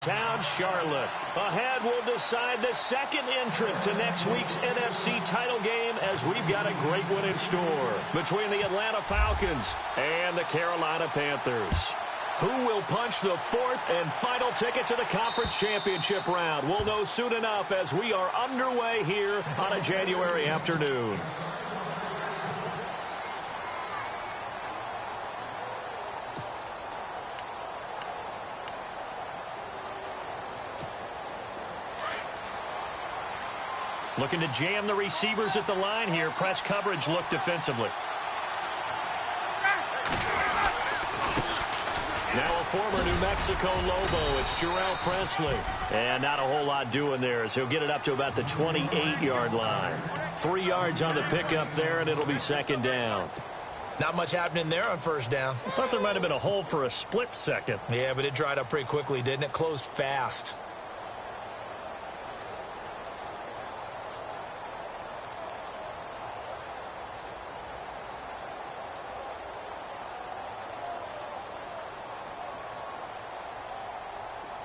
Town Charlotte. Ahead will decide the second entrant to next week's NFC title game, as we've got a great one in store between the Atlanta Falcons and the Carolina Panthers. Who will punch the fourth and final ticket to the conference championship round? We'll know soon enough as we are underway here on a January afternoon. Looking to jam the receivers at the line here. Press coverage look defensively. Now a former New Mexico Lobo. It's Jarrell Presley. And not a whole lot doing there as he'll get it up to about the 28-yard line. 3 yards on the pickup there, and it'll be second down. Not much happening there on first down. I thought there might have been a hole for a split second. Yeah, but it dried up pretty quickly, didn't it? Closed fast.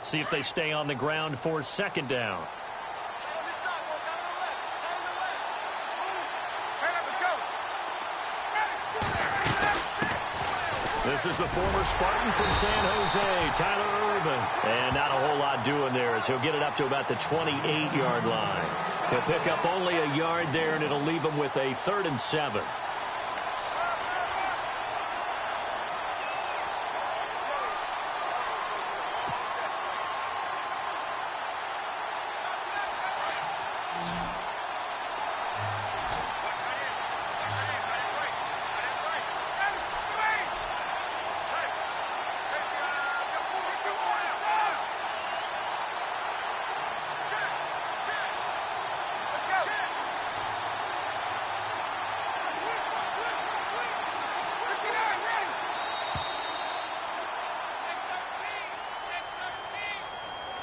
See if they stay on the ground for second down. This is the former Spartan from San Jose, Tyler Irvin. And not a whole lot doing there as he'll get it up to about the 28-yard line. He'll pick up only a yard there, and it'll leave him with a 3rd and 7.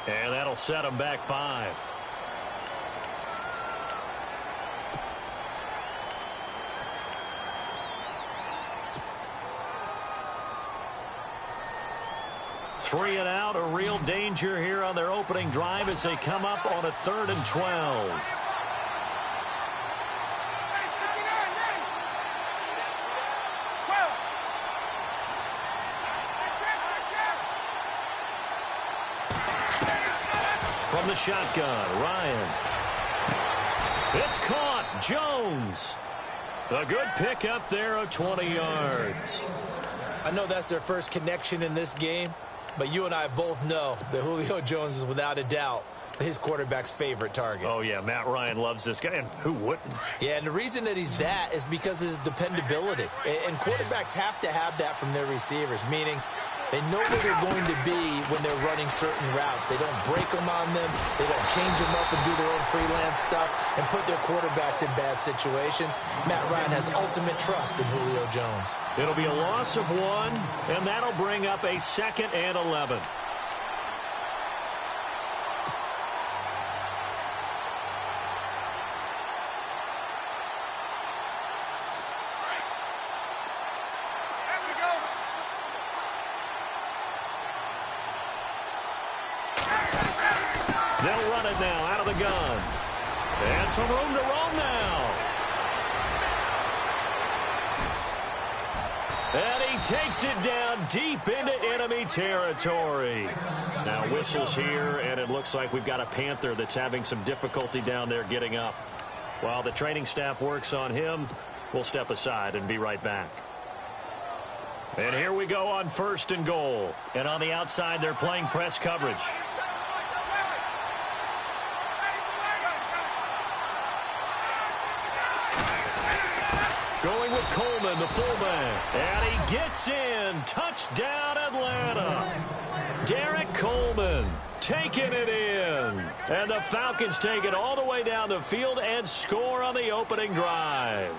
And that'll set him back 5. Three and out, a real danger here on their opening drive as they come up on a 3rd and 12. From the shotgun, Ryan. It's caught. Jones. A good pickup there of 20 yards. I know that's their first connection in this game, but you and I both know that Julio Jones is without a doubt his quarterback's favorite target. Oh, yeah, Matt Ryan loves this guy, and who wouldn't? Yeah, and the reason that he's that is because of his dependability. And quarterbacks have to have that from their receivers, meaning they know where they're going to be when they're running certain routes. They don't break them on them. They don't change them up and do their own freelance stuff and put their quarterbacks in bad situations. Matt Ryan has ultimate trust in Julio Jones. It'll be a loss of 1, and that'll bring up a 2nd and 11. They'll run it now out of the gun. And some room to roam now. And he takes it down deep into enemy territory. Now whistles here, and it looks like we've got a Panther that's having some difficulty down there getting up. While the training staff works on him, we'll step aside and be right back. And here we go on 1st and goal. And on the outside, they're playing press coverage. Going with Coleman, the fullback. And he gets in. Touchdown, Atlanta. Derek Coleman taking it in. And the Falcons take it all the way down the field and score on the opening drive.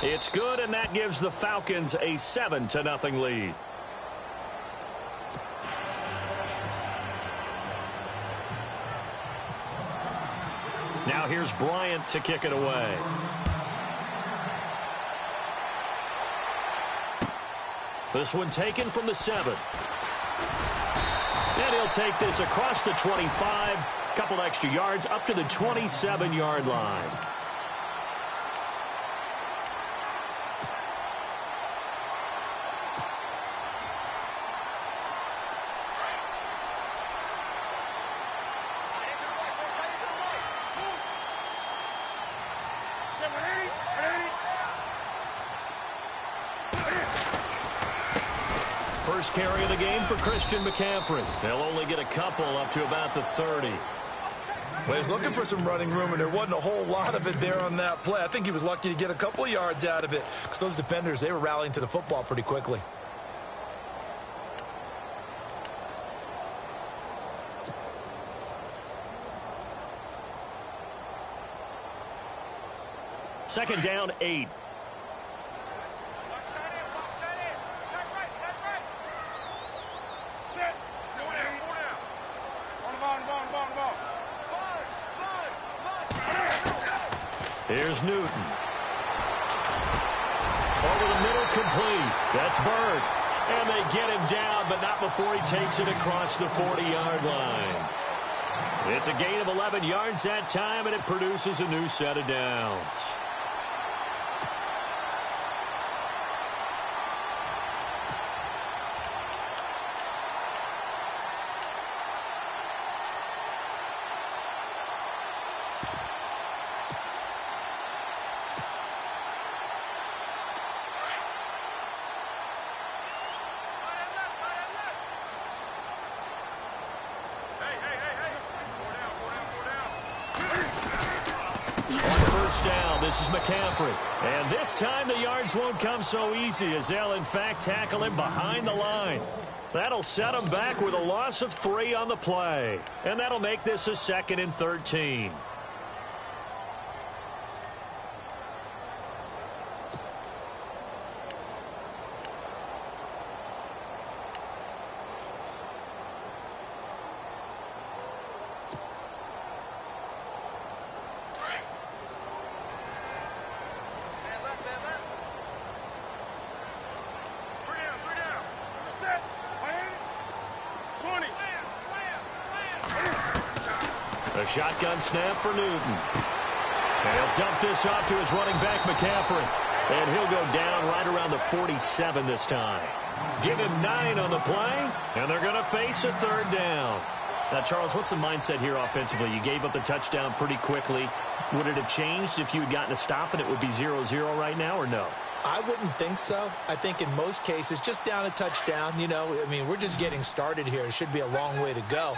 It's good, and that gives the Falcons a 7-0 lead. Now here's Bryant to kick it away. This one taken from the 7. And he'll take this across the 25. Couple extra yards up to the 27-yard line. First carry of the game for Christian McCaffrey. They'll only get a couple up to about the 30. Well, he's looking for some running room, and there wasn't a whole lot of it there on that play. I think he was lucky to get a couple of yards out of it because those defenders, they were rallying to the football pretty quickly. Second down, 8. Here's Newton. Over the middle, complete. That's Bird. And they get him down, but not before he takes it across the 40-yard line. It's a gain of 11 yards that time, and it produces a new set of downs. Down. This is McCaffrey. And this time the yards won't come so easy as they'll, in fact, tackle him behind the line. That'll set him back with a loss of 3 on the play. And that'll make this a 2nd and 13. A shotgun snap for Newton. And he'll dump this off to his running back, McCaffrey. And he'll go down right around the 47 this time. Give him 9 on the play, and they're going to face a 3rd down. Now, Charles, what's the mindset here offensively? You gave up the touchdown pretty quickly. Would it have changed if you had gotten a stop and it would be 0-0 right now, or no? I wouldn't think so. I think in most cases, just down a touchdown, you know, I mean, we're just getting started here. It should be a long way to go.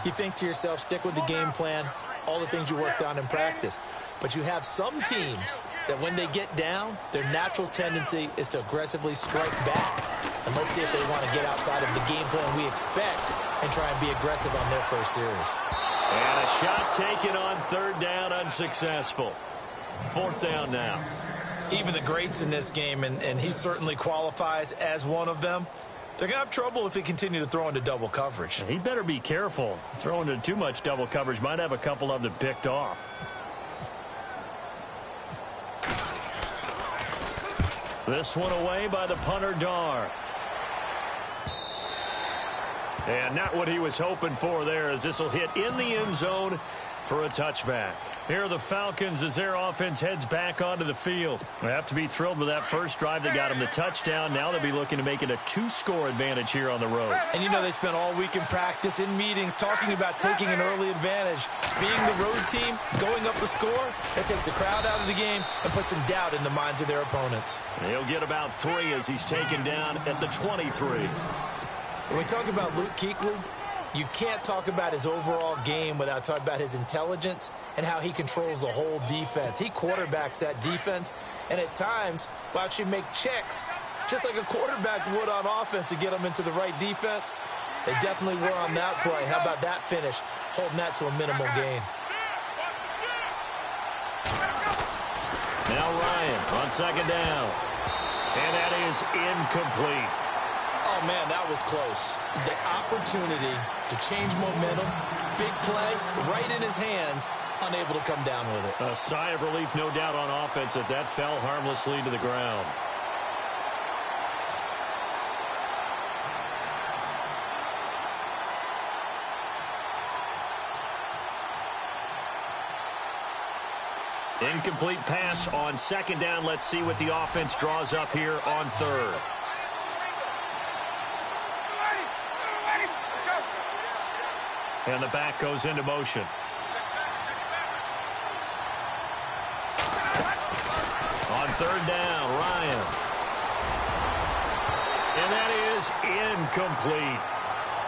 You think to yourself, stick with the game plan, all the things you worked on in practice. But you have some teams that when they get down, their natural tendency is to aggressively strike back. And let's see if they want to get outside of the game plan we expect and try and be aggressive on their first series. And a shot taken on 3rd down, unsuccessful. 4th down now. Even the greats in this game, and he certainly qualifies as one of them, they're going to have trouble if they continue to throw into double coverage. He better be careful. Throwing into too much double coverage might have a couple of them picked off. This one away by the punter, Dar. And not what he was hoping for there, as this will hit in the end zone for a touchback. Here are the Falcons as their offense heads back onto the field. They have to be thrilled with that first drive that got them the touchdown. Now they'll be looking to make it a 2-score advantage here on the road. And you know they spent all week in practice, in meetings, talking about taking an early advantage. Being the road team, going up a score, that takes the crowd out of the game and puts some doubt in the minds of their opponents. He'll get about 3 as he's taken down at the 23. When we talk about Luke Kuechly, you can't talk about his overall game without talking about his intelligence and how he controls the whole defense. He quarterbacks that defense, and at times will actually make checks, just like a quarterback would on offense to get them into the right defense. They definitely were on that play. How about that finish, holding that to a minimal gain. Now Ryan on 2nd down. And that is incomplete. Oh, man, that was close. The opportunity to change momentum, big play, right in his hands, unable to come down with it. A sigh of relief, no doubt, on offense that fell harmlessly to the ground. Incomplete pass on second down. Let's see what the offense draws up here on third. And the back goes into motion. On third down, Ryan. And that is incomplete.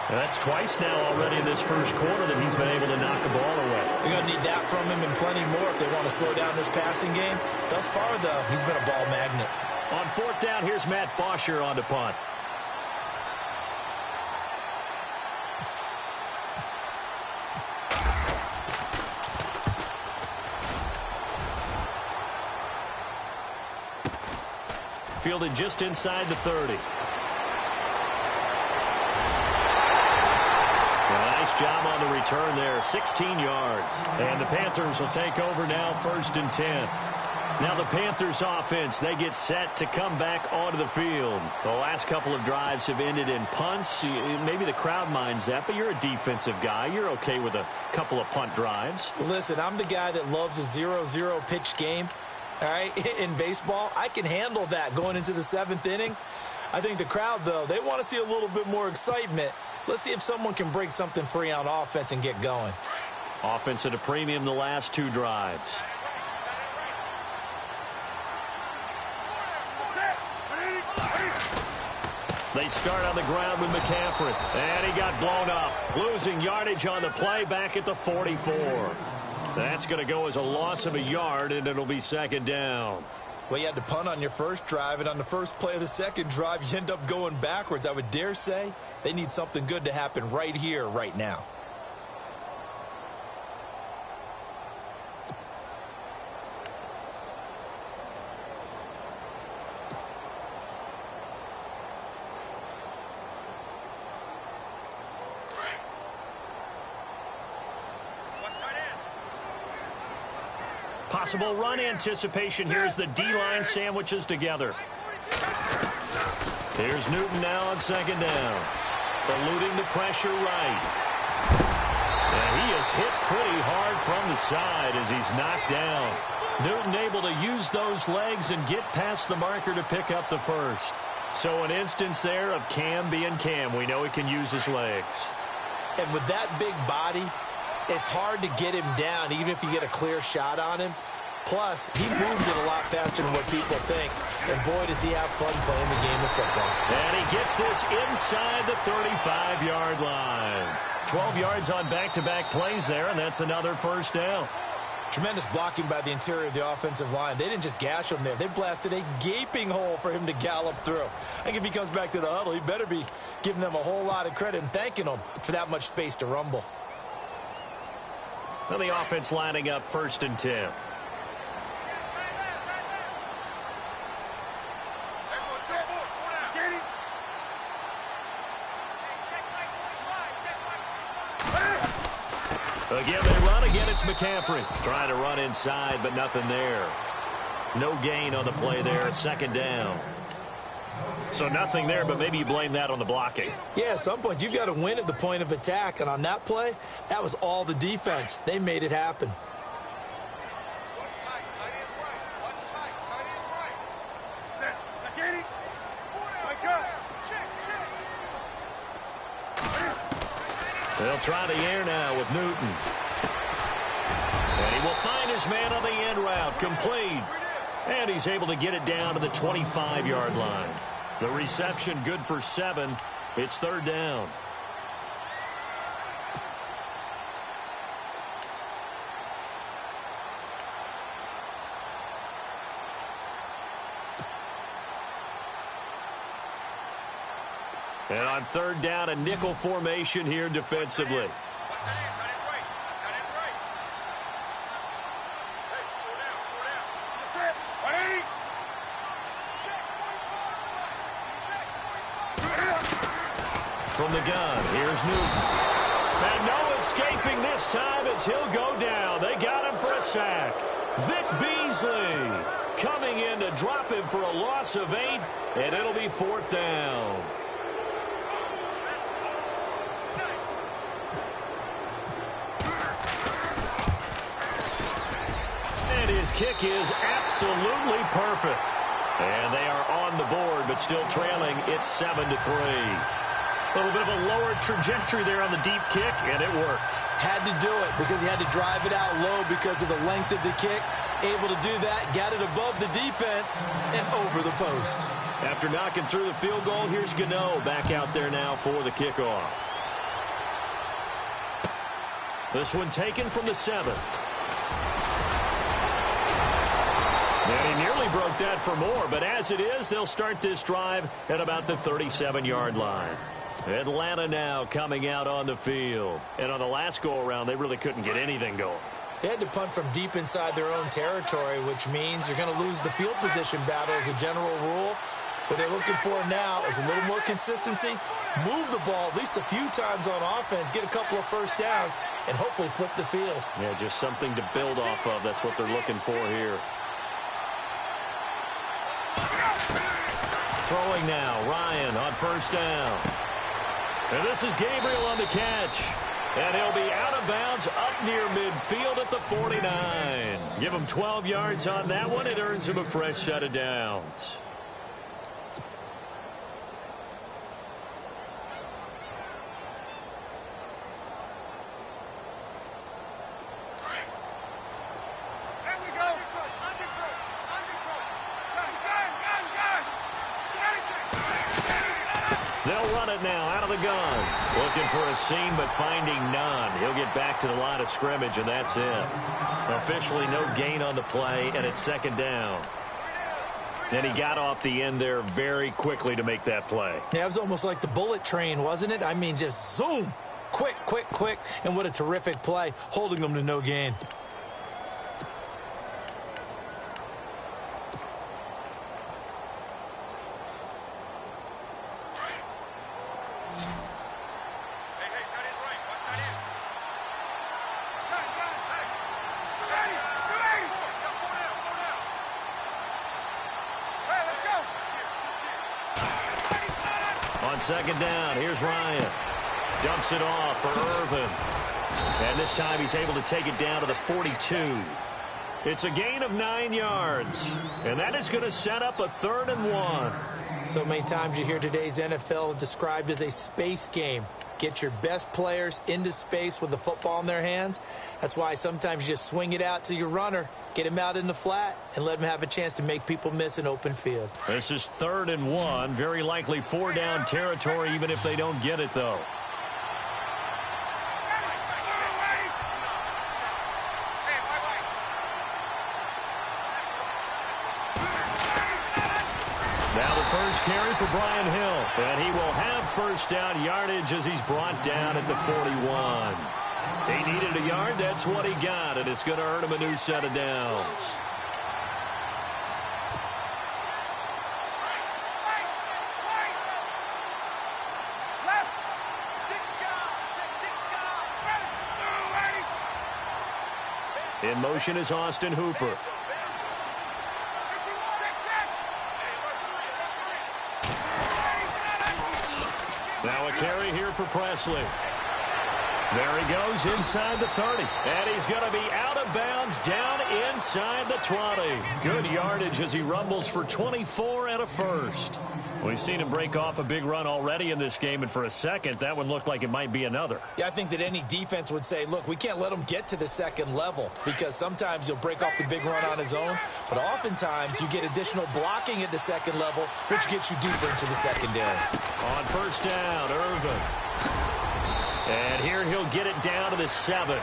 That's twice now already in this first quarter that he's been able to knock the ball away. They're going to need that from him and plenty more if they want to slow down this passing game. Thus far, though, he's been a ball magnet. On fourth down, here's Matt Bosher on the punt. Fielded just inside the 30. Nice job on the return there, 16 yards. And the Panthers will take over now, 1st and 10. Now the Panthers offense, they get set to come back onto the field. The last couple of drives have ended in punts. Maybe the crowd minds that, but you're a defensive guy. You're okay with a couple of punt drives. Listen, I'm the guy that loves a 0-0 pitch game. All right, in baseball, I can handle that going into the 7th inning. I think the crowd, though, they want to see a little bit more excitement. Let's see if someone can break something free on offense and get going. Offense at a premium the last 2 drives. They start on the ground with McCaffrey. And he got blown up. Losing yardage on the play back at the 44. That's going to go as a loss of a yard, and it'll be 2nd down. Well, you had to punt on your first drive, and on the first play of the second drive, you end up going backwards. I would dare say they need something good to happen right here, right now. Possible run anticipation here as the D-line sandwiches together. Here's Newton now on 2nd down. Eluding the pressure right. And he is hit pretty hard from the side as he's knocked down. Newton able to use those legs and get past the marker to pick up the first. So an instance there of Cam being Cam. We know he can use his legs. And with that big body, it's hard to get him down, even if you get a clear shot on him. Plus, he moves it a lot faster than what people think. And boy, does he have fun playing the game of football. And he gets this inside the 35-yard line. 12 yards on back-to-back plays there, and that's another 1st down. Tremendous blocking by the interior of the offensive line. They didn't just gash him there. They blasted a gaping hole for him to gallop through. I think if he comes back to the huddle, he better be giving them a whole lot of credit and thanking them for that much space to rumble. So the offense lining up 1st and 10. Again, they run. Again, it's McCaffrey. Trying to run inside, but nothing there. No gain on the play there. 2nd down. So nothing there, but maybe you blame that on the blocking. Yeah, at some point, you've got to win at the point of attack. And on that play, that was all the defense. They made it happen. They'll try the air now with Newton. And he will find his man on the end route. Complete. And he's able to get it down to the 25-yard line. The reception good for 7. It's 3rd down. And on 3rd down, a nickel formation here defensively. From the gun, here's Newton. And no escaping this time as he'll go down. They got him for a sack. Vic Beasley coming in to drop him for a loss of 8, and it'll be 4th down. his kick is absolutely perfect. And they are on the board, but still trailing. It's 7-3. A little bit of a lower trajectory there on the deep kick, and it worked. Had to do it because he had to drive it out low because of the length of the kick. Able to do that, got it above the defense and over the post. After knocking through the field goal, here's Gano back out there now for the kickoff. This one taken from the 7. And he nearly broke that for more, but as it is, they'll start this drive at about the 37-yard line. Atlanta now coming out on the field. And on the last go-around, they really couldn't get anything going. They had to punt from deep inside their own territory, which means you're going to lose the field position battle as a general rule. What they're looking for now is a little more consistency, move the ball at least a few times on offense, get a couple of first downs, and hopefully flip the field. Yeah, just something to build off of. That's what they're looking for here. Throwing now, Ryan on first down. And this is Gabriel on the catch. And he'll be out of bounds up near midfield at the 49. Give him 12 yards on that one. It earns him a fresh set of downs. They'll run it now out of the gun. Looking for a seam, but finding none. He'll get back to the line of scrimmage, and that's it. Officially no gain on the play, and it's second down. And he got off the end there very quickly to make that play. Yeah, it was almost like the bullet train, wasn't it? I mean, just zoom. Quick, quick, quick. And what a terrific play, holding them to no gain. On second down, here's Ryan. Dumps it off for Irvin. And this time he's able to take it down to the 42. It's a gain of 9 yards. And that is going to set up a 3rd and 1. So many times you hear today's NFL described as a space game. Get your best players into space with the football in their hands. That's why sometimes you just swing it out to your runner, get him out in the flat, and let him have a chance to make people miss an open field. This is 3rd and 1. Very likely 4-down territory, even if they don't get it, though. Now the first carry for Brian Hill. And he will have first down yardage as he's brought down at the 41. He needed a yard. That's what he got. And it's going to earn him a new set of downs. In motion is Austin Hooper. Now a carry here for Presley. There he goes inside the 30. And he's going to be out of bounds down inside the 20. Good yardage as he rumbles for 24 and a first. We've seen him break off a big run already in this game, and for a second, that one looked like it might be another. Yeah, I think that any defense would say, look, we can't let him get to the second level because sometimes he'll break off the big run on his own, but oftentimes you get additional blocking at the second level, which gets you deeper into the secondary. On first down, Irvin. And here he'll get it down to the 7.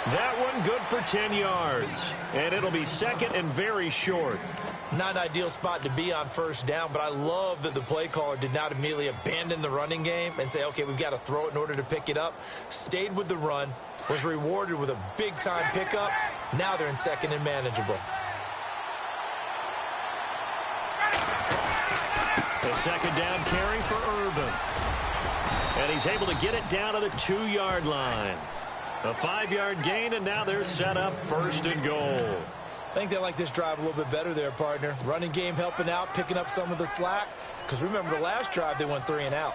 That one good for 10 yards. And it'll be second and very short. Not an ideal spot to be on first down, but I love that the play caller did not immediately abandon the running game and say, okay, we've got to throw it in order to pick it up. Stayed with the run, was rewarded with a big-time pickup. Now they're in second and manageable. The second down carry for Irvin. And he's able to get it down to the 2-yard line. A 5-yard gain, and now they're set up first and goal. I think they like this drive a little bit better there, partner. Running game helping out, picking up some of the slack. Because remember the last drive, they went 3 and out.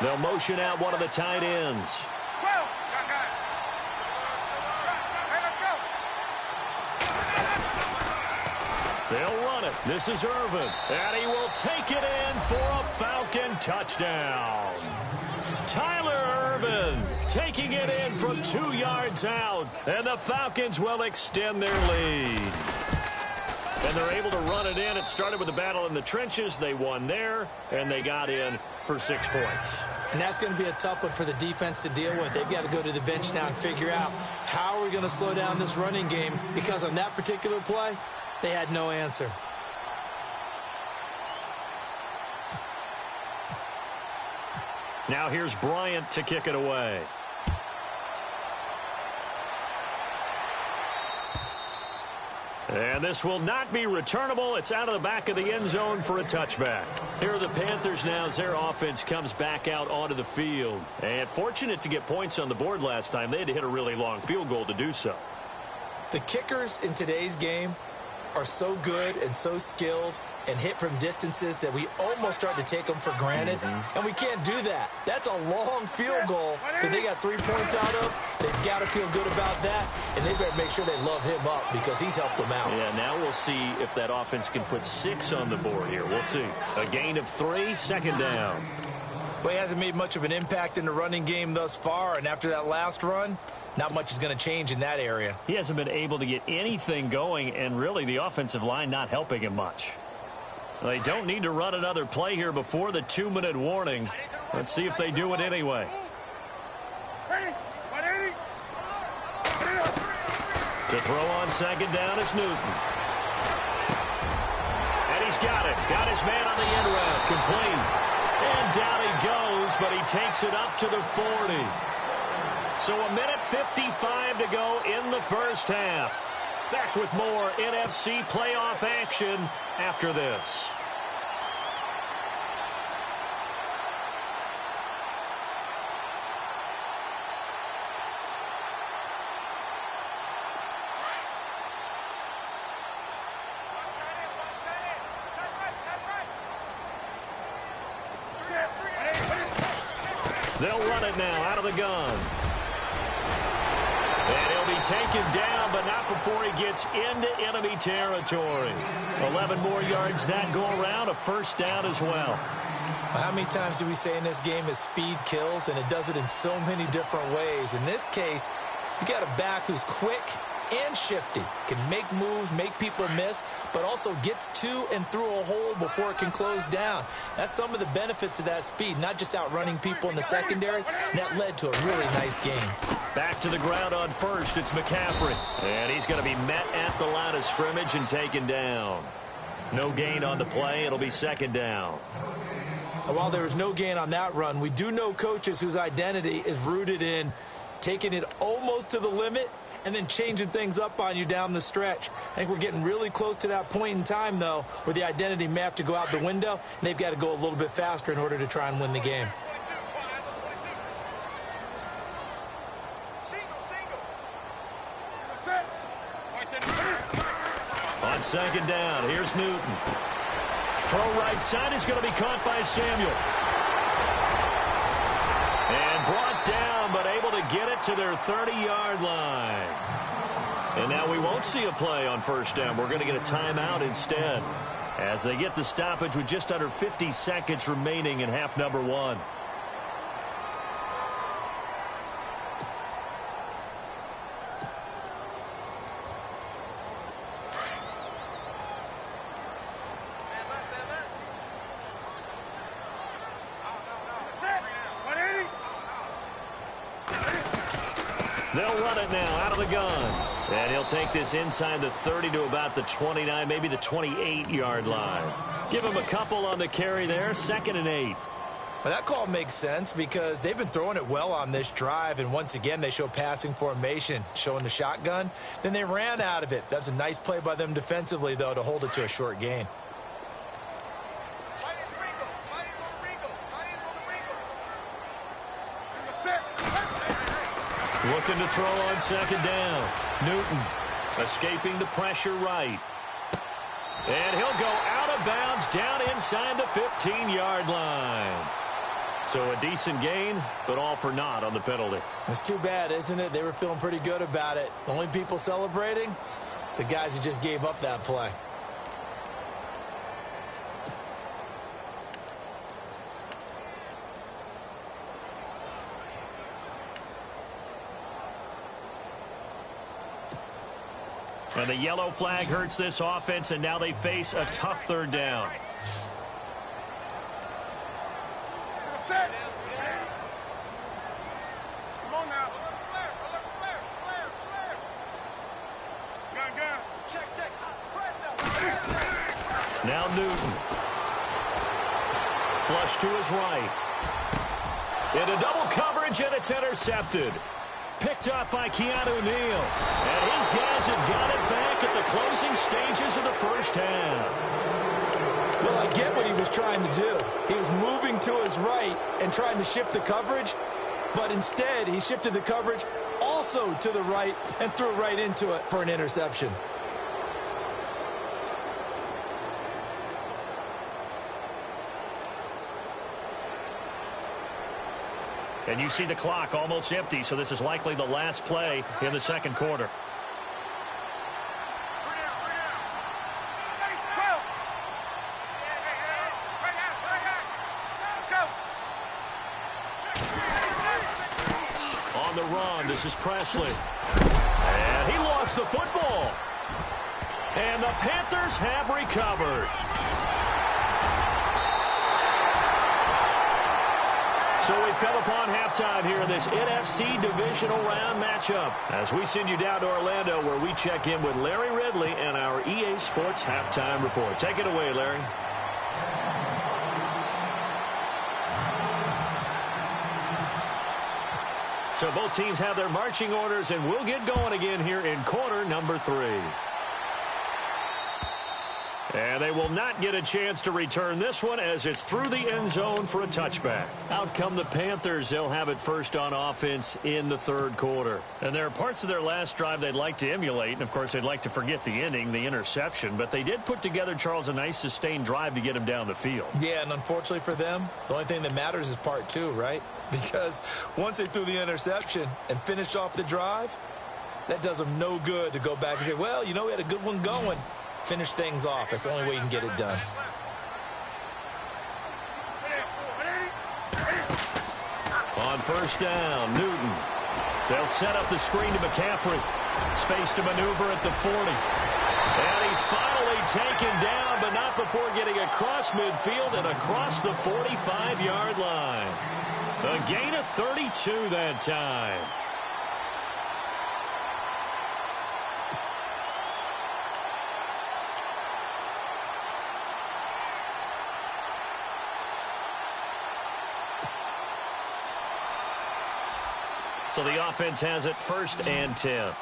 They'll motion out one of the tight ends. They'll run it. This is Irvin. And he will take it in for a Falcon touchdown. Tyler Irvin taking it in from 2 yards out. And the Falcons will extend their lead. And they're able to run it in. It started with a battle in the trenches. They won there, and they got in for 6 points. And that's going to be a tough one for the defense to deal with. They've got to go to the bench now and figure out how are we going to slow down this running game, because on that particular play, they had no answer. Now here's Bryant to kick it away. And this will not be returnable. It's out of the back of the end zone for a touchback. Here are the Panthers now as their offense comes back out onto the field. And fortunate to get points on the board last time. They had to hit a really long field goal to do so. The kickers in today's game are so good and so skilled and hit from distances that we almost start to take them for granted. And we can't do that. That's a long field goal that they got 3 points out of. They've got to feel good about that, and they better make sure they love him up because he's helped them out. Yeah, now we'll see if that offense can put 6 on the board here. We'll see. A gain of 3, second down. Well, he hasn't made much of an impact in the running game thus far, and after that last run, not much is going to change in that area. He hasn't been able to get anything going, and really the offensive line not helping him much. They don't need to run another play here before the 2-minute warning. Let's see if they do it anyway. To throw on second down is Newton. And he's got it. Got his man on the end route. Complete. And down he goes, but he takes it up to the 40. So a minute 55 to go in the first half. Back with more NFC playoff action after this. They'll run it now out of the gun. And he'll be taken down, but not before he gets into enemy territory. 11 more yards that go around, a first down as well. How many times do we say in this game that speed kills, and it does it in so many different ways? In this case, you got a back who's quick and shifty, can make moves, make people miss, but also gets to and through a hole before it can close down. That's some of the benefits of that speed, not just outrunning people in the secondary, and that led to a really nice game. Back to the ground on first, it's McCaffrey. And he's going to be met at the line of scrimmage and taken down. No gain on the play, it'll be second down. While there was no gain on that run, we do know coaches whose identity is rooted in taking it almost to the limit and then changing things up on you down the stretch. I think we're getting really close to that point in time, though, where the identity may have to go out the window, and they've got to go a little bit faster in order to try and win the game. On second down, here's Newton. Throw right side is going to be caught by Samuel. And brought down, but able to get it to their 30-yard line. And now we won't see a play on first down. We're going to get a timeout instead as they get the stoppage with just under 50 seconds remaining in half number 1. They'll run it now out of the gun. And he'll take this inside the 30 to about the 29, maybe the 28-yard line. Give him a couple on the carry there, 2nd and 8. Well, that call makes sense because they've been throwing it well on this drive, and once again they show passing formation, showing the shotgun. Then they ran out of it. That's a nice play by them defensively, though, to hold it to a short gain. Looking to throw on second down. Newton escaping the pressure right. And he'll go out of bounds down inside the 15-yard line. So a decent gain, but all for naught on the penalty. It's too bad, isn't it? They were feeling pretty good about it. The only people celebrating, the guys who just gave up that play. And the yellow flag hurts this offense, and now they face a tough third down. Now Newton. Flush to his right. Into double coverage, and it's intercepted. Picked up by Keanu Neal. And his guys have got it back at the closing stages of the first half. Well, I get what he was trying to do. He was moving to his right and trying to shift the coverage, but instead he shifted the coverage also to the right and threw right into it for an interception. And you see the clock almost empty, so this is likely the last play in the second quarter. On the run, this is Presley. And he lost the football. And the Panthers have recovered. So we've come upon halftime here in this NFC divisional round matchup as we send you down to Orlando where we check in with Larry Ridley and our EA Sports halftime report. Take it away, Larry. So both teams have their marching orders, and we'll get going again here in quarter number 3. And they will not get a chance to return this one as it's through the end zone for a touchback. Out come the Panthers. They'll have it first on offense in the third quarter. And there are parts of their last drive they'd like to emulate. And, of course, they'd like to forget the ending, the interception. But they did put together, Charles, a nice sustained drive to get him down the field. Yeah, and unfortunately for them, the only thing that matters is part 2, right? Because once they threw the interception and finished off the drive, that does them no good to go back and say, well, you know, we had a good one going. Finish things off. That's the only way you can get it done. On first down, Newton. They'll set up the screen to McCaffrey. Space to maneuver at the 40. And he's finally taken down, but not before getting across midfield and across the 45-yard line. A gain of 32 that time. So the offense has it first and 10.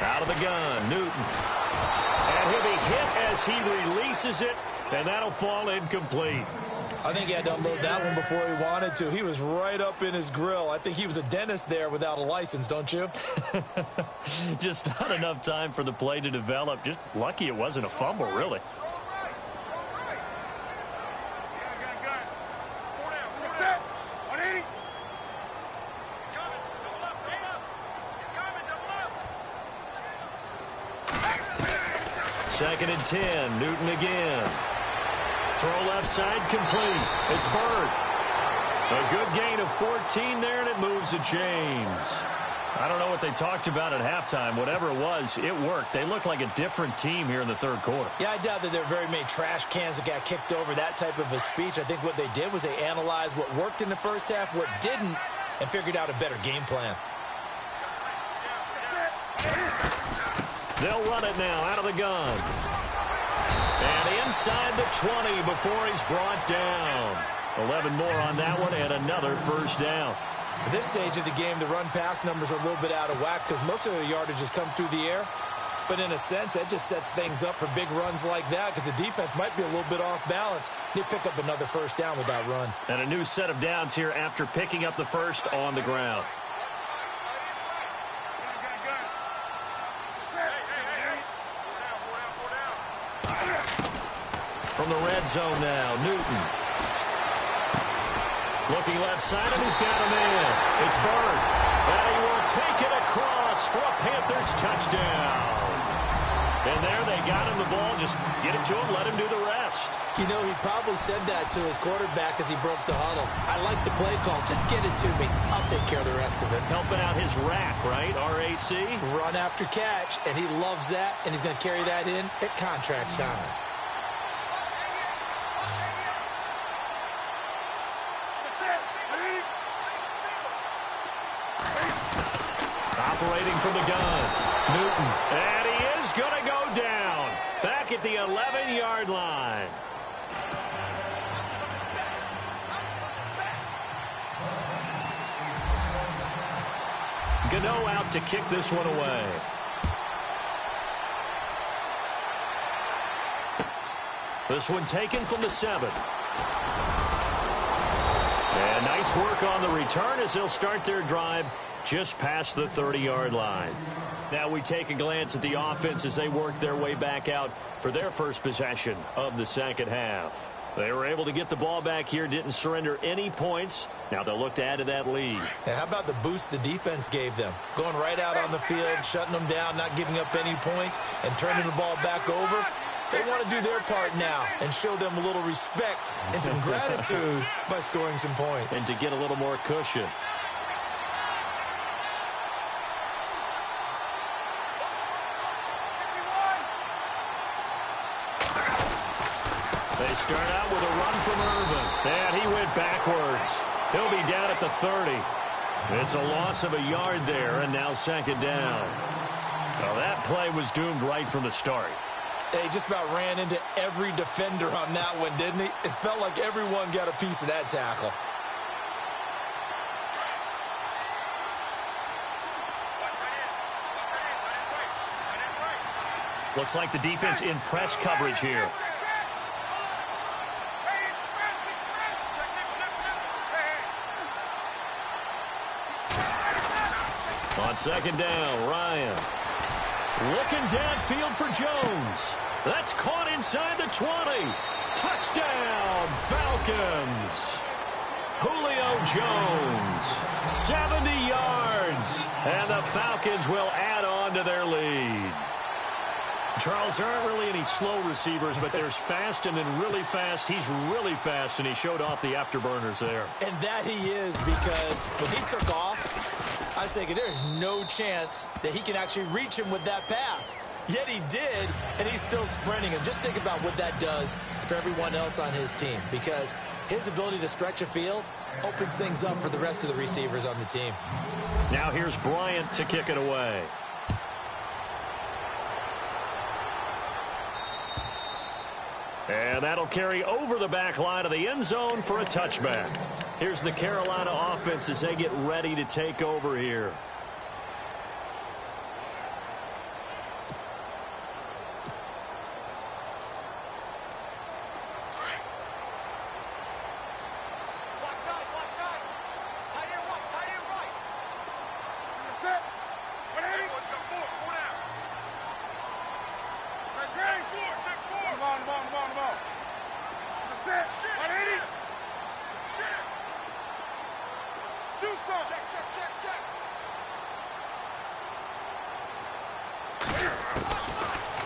Out of the gun, Newton. And he'll be hit as he releases it, and that'll fall incomplete. I think he had to unload that one before he wanted to. He was right up in his grill. I think he was a dentist there without a license, don't you? Just not enough time for the play to develop. Just lucky it wasn't a fumble, really. Second and 10, Newton again. Throw left side complete. It's Bird. A good gain of 14 there, and it moves the chains. I don't know what they talked about at halftime. Whatever it was, it worked. They look like a different team here in the third quarter. Yeah, I doubt that there were very many trash cans that got kicked over, that type of a speech. I think what they did was they analyzed what worked in the first half, what didn't, and figured out a better game plan. They'll run it now out of the gun. And inside the 20 before he's brought down. 11 more on that one and another first down. At this stage of the game, the run-pass numbers are a little bit out of whack because most of the yardage has come through the air. But in a sense, that just sets things up for big runs like that because the defense might be a little bit off balance. They pick up another first down with that run. And a new set of downs here after picking up the first on the ground. from the red zone now. Newton. Looking left side, and he's got a man. It's Bird. And he will take it across for a Panthers touchdown. And there they got him the ball. Just get it to him, let him do the rest. You know, he probably said that to his quarterback as he broke the huddle. I like the play call. Just get it to me. I'll take care of the rest of it. Helping out his rack, right? RAC. Run after catch, and he loves that, and he's going to carry that in at contract time. Operating from the gun. Newton. And he is going to go down. Back at the 11-yard line. Gano out to kick this one away. This one taken from the 7. And nice work on the return as they'll start their drive just past the 30-yard line. Now we take a glance at the offense as they work their way back out for their first possession of the second half. They were able to get the ball back here, didn't surrender any points. Now they'll look to add to that lead. Hey, how about the boost the defense gave them? Going right out on the field, shutting them down, not giving up any points, and turning the ball back over. They want to do their part now and show them a little respect and some gratitude by scoring some points. And to get a little more cushion. They start out with a run from Irvin. And he went backwards. He'll be down at the 30. It's a loss of a yard there, and now second down. Well, that play was doomed right from the start. They just about ran into every defender on that one, didn't he? It felt like everyone got a piece of that tackle. Looks like the defense in press coverage here. On second down, Ryan. Looking downfield for Jones. That's caught inside the 20. Touchdown, Falcons. Julio Jones, 70 yards. And the Falcons will add on to their lead. Charles, there aren't really any slow receivers, but there's fast and then really fast. He's really fast, and he showed off the afterburners there. And that he is, because when he took off, I was thinking there's no chance that he can actually reach him with that pass. Yet he did, and he's still sprinting. And just think about what that does for everyone else on his team, because his ability to stretch a field opens things up for the rest of the receivers on the team. Now here's Bryant to kick it away. And that'll carry over the back line of the end zone for a touchback. Here's the Carolina offense as they get ready to take over here.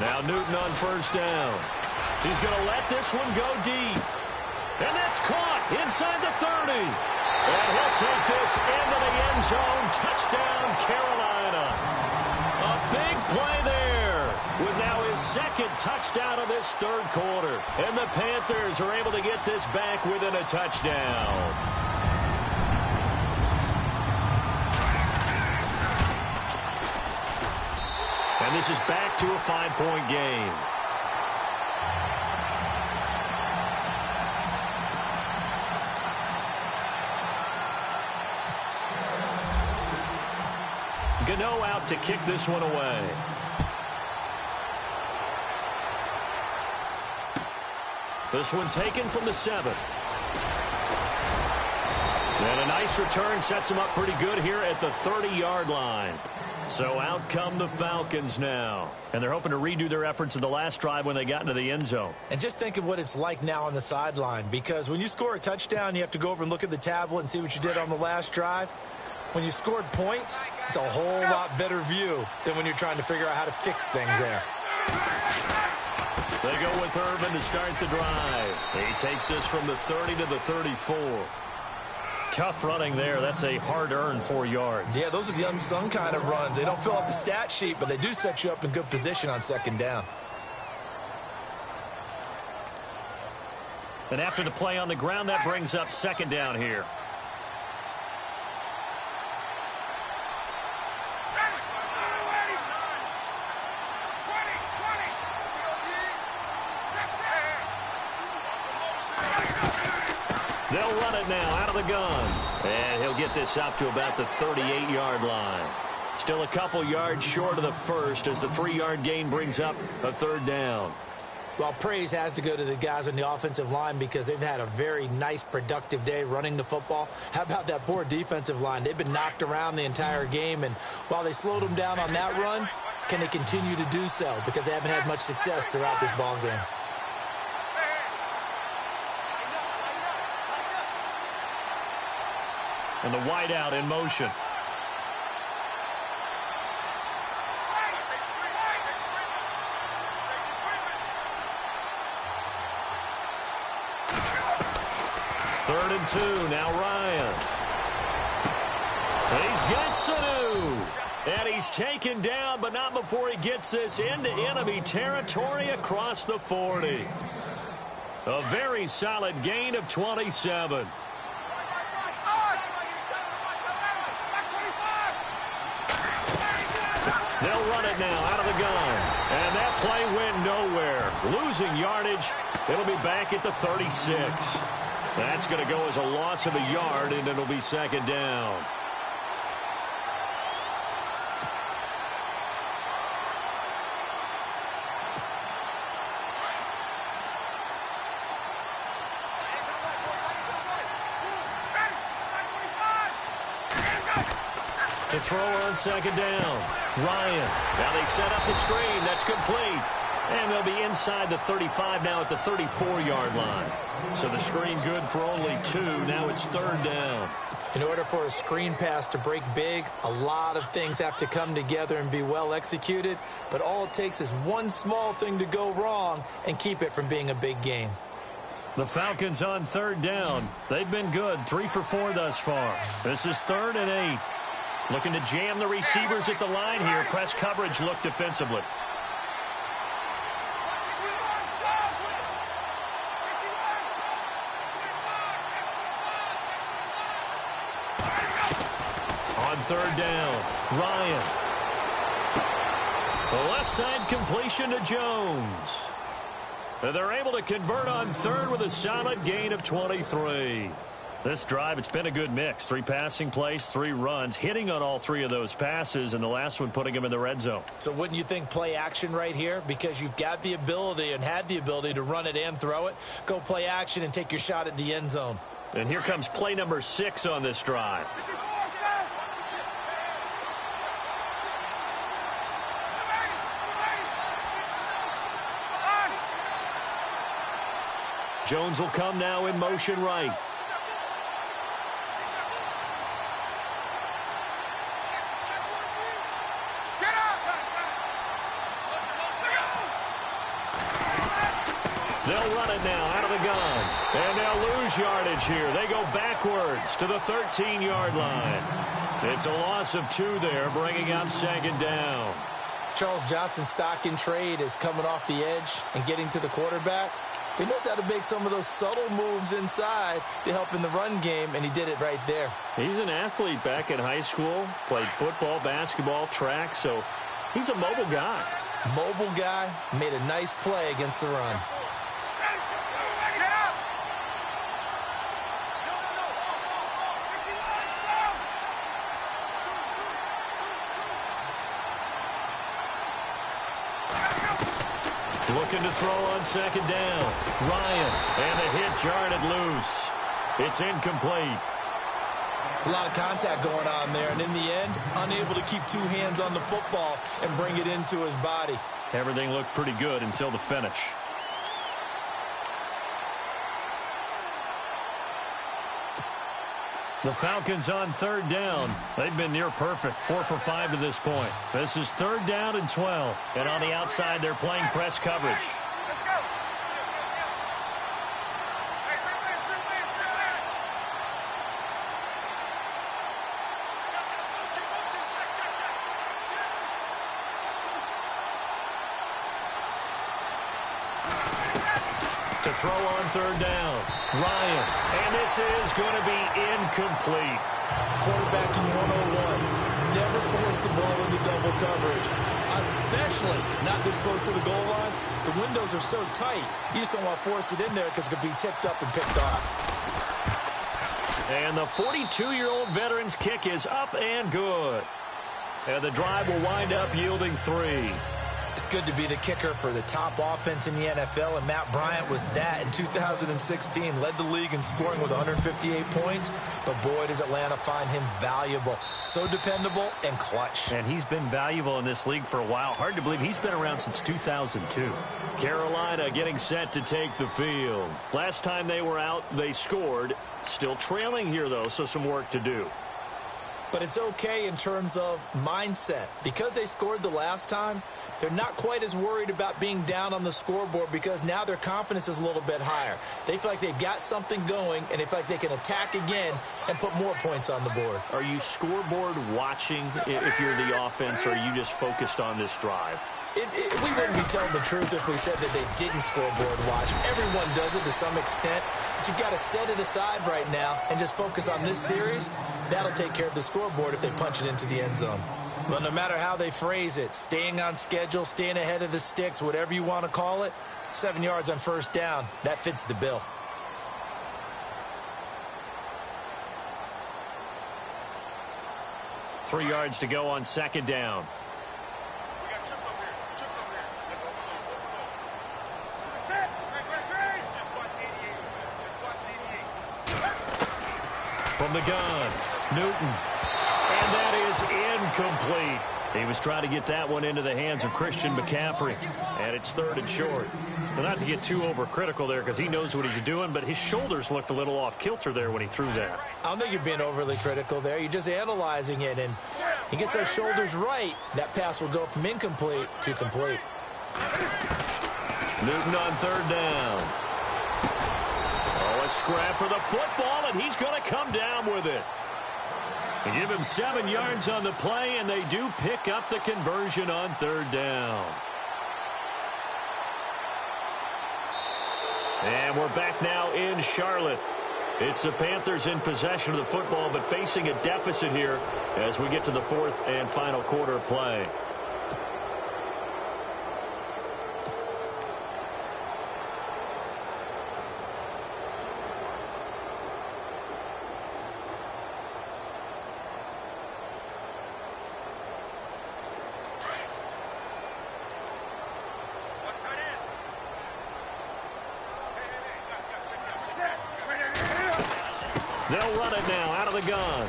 Now Newton on first down. He's going to let this one go deep. And that's caught inside the 30. And he'll take this into the end zone. Touchdown, Carolina. A big play there with now his second touchdown of this third quarter. And the Panthers are able to get this back within a touchdown. And this is back to a 5-point game. Gano out to kick this one away. This one taken from the 7. And a nice return sets him up pretty good here at the 30-yard line. So out come the Falcons now. And they're hoping to redo their efforts in the last drive when they got into the end zone. And just think of what it's like now on the sideline, because when you score a touchdown, you have to go over and look at the tablet and see what you did on the last drive. When you scored points, it's a whole lot better view than when you're trying to figure out how to fix things there. They go with Urban to start the drive. He takes this from the 30 to the 34. Tough running there. That's a hard-earned 4 yards. Yeah, those are the unsung kind of runs. They don't fill out the stat sheet, but they do set you up in good position on second down. And after the play on the ground, that brings up second down here. They'll run it now out of the gun. And he'll get this up to about the 38-yard line. Still a couple yards short of the first as the 3-yard gain brings up a third down. Well, praise has to go to the guys on the offensive line because they've had a very nice, productive day running the football. How about that poor defensive line? They've been knocked around the entire game, and while they slowed them down on that run, can they continue to do so? Because they haven't had much success throughout this ball game. And the wideout in motion. Third and 2. Now Ryan. And he's got Sanu. And he's taken down, but not before he gets this into enemy territory across the 40. A very solid gain of 27. They'll run it now out of the gun. And that play went nowhere. Losing yardage. It'll be back at the 36. That's going to go as a loss of a yard, and it'll be second down. To throw on second down. Ryan. Now they set up the screen. That's complete. And they'll be inside the 35 now at the 34-yard line. So the screen good for only 2. Now it's third down. In order for a screen pass to break big, a lot of things have to come together and be well executed. But all it takes is one small thing to go wrong and keep it from being a big game. The Falcons on third down. They've been good. 3 for 4 thus far. This is 3rd and 8. Looking to jam the receivers at the line here. Press coverage look defensively. On third down, Ryan. The left side completion to Jones. They're able to convert on third with a solid gain of 23. This drive, it's been a good mix. 3 passing plays, 3 runs, hitting on all 3 of those passes, and the last one putting them in the red zone. So wouldn't you think play action right here? Because you've got the ability and had the ability to run it and throw it. Go play action and take your shot at the end zone. And here comes play number 6 on this drive. Jones will come now in motion right. They'll run it now out of the gun. And they'll lose yardage here. They go backwards to the 13-yard line. It's a loss of 2 there, bringing up second down. Charles Johnson's stock in trade is coming off the edge and getting to the quarterback. He knows how to make some of those subtle moves inside to help in the run game, and he did it right there. He's an athlete back in high school, played football, basketball, track, so he's a mobile guy. Mobile guy, made a nice play against the run. Looking to throw on second down. Ryan, and the hit jarred it loose. It's incomplete. It's a lot of contact going on there, and in the end, unable to keep two hands on the football and bring it into his body. Everything looked pretty good until the finish. The Falcons on third down. They've been near perfect, 4 for 5 to this point. This is third down and 12. And on the outside, they're playing press coverage. To throw on third down, Ryan, and this is going to be incomplete. Quarterbacking 101. Never force the ball into double coverage, especially not this close to the goal line. The windows are so tight, you just don't want to force it in there because it could be tipped up and picked off. And the 42-year-old veteran's kick is up and good. And the drive will wind up yielding 3. It's good to be the kicker for the top offense in the NFL, and Matt Bryant was that in 2016. Led the league in scoring with 158 points, but boy, does Atlanta find him valuable. So dependable and clutch. And he's been valuable in this league for a while. Hard to believe he's been around since 2002. Carolina getting set to take the field. Last time they were out, they scored. Still trailing here, though, so some work to do. But it's okay in terms of mindset. Because they scored the last time, they're not quite as worried about being down on the scoreboard because now their confidence is a little bit higher. They feel like they've got something going, and they feel like they can attack again and put more points on the board. Are you scoreboard watching if you're the offense, or are you just focused on this drive? We wouldn't be telling the truth if we said that they didn't scoreboard watch. Everyone does it to some extent, but you've got to set it aside right now and just focus on this series. That'll take care of the scoreboard if they punch it into the end zone. Well, no matter how they phrase it, staying on schedule, staying ahead of the sticks, whatever you want to call it, 7 yards on first down, that fits the bill. Three yards to go on second down. From the gun, Newton. And that is incomplete. He was trying to get that one into the hands of Christian McCaffrey. And it's third and short. Well, not to get too overcritical there because he knows what he's doing, but his shoulders looked a little off kilter there when he threw that. I don't think you're being overly critical there. You're just analyzing it, and he gets those shoulders right. That pass will go from incomplete to complete. Newton on third down. Oh, a scrap for the football, and he's going to come down with it. They give him 7 yards on the play, and they do pick up the conversion on third down. And we're back now in Charlotte. It's the Panthers in possession of the football, but facing a deficit here as we get to the fourth and final quarter of play. They'll run it now out of the gun.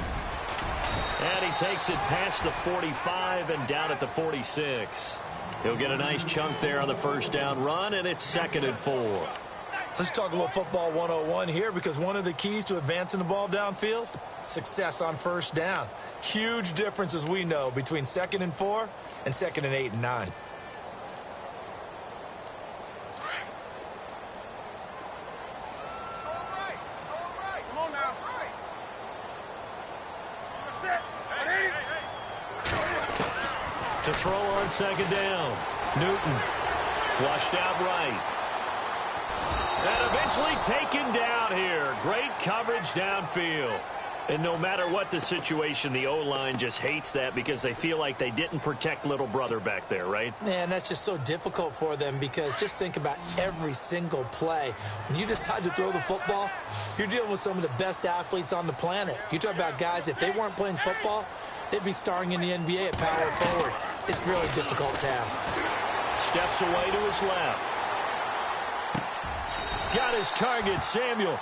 And he takes it past the 45 and down at the 46. He'll get a nice chunk there on the first down run, and it's 2nd and 4. Let's talk a little football 101 here, because one of the keys to advancing the ball downfield, success on first down. Huge difference, as we know, between 2nd and 4 and 2nd and 8 and 9. To throw on second down, Newton flushed out right. And eventually taken down here. Great coverage downfield. And no matter what the situation, the O-line just hates that because they feel like they didn't protect little brother back there, right? Man, that's just so difficult for them, because just think about every single play. When you decide to throw the football, you're dealing with some of the best athletes on the planet. You talk about guys, if they weren't playing football, they'd be starring in the NBA at power forward. It's a really difficult task. Steps away to his left. Got his target, Samuel.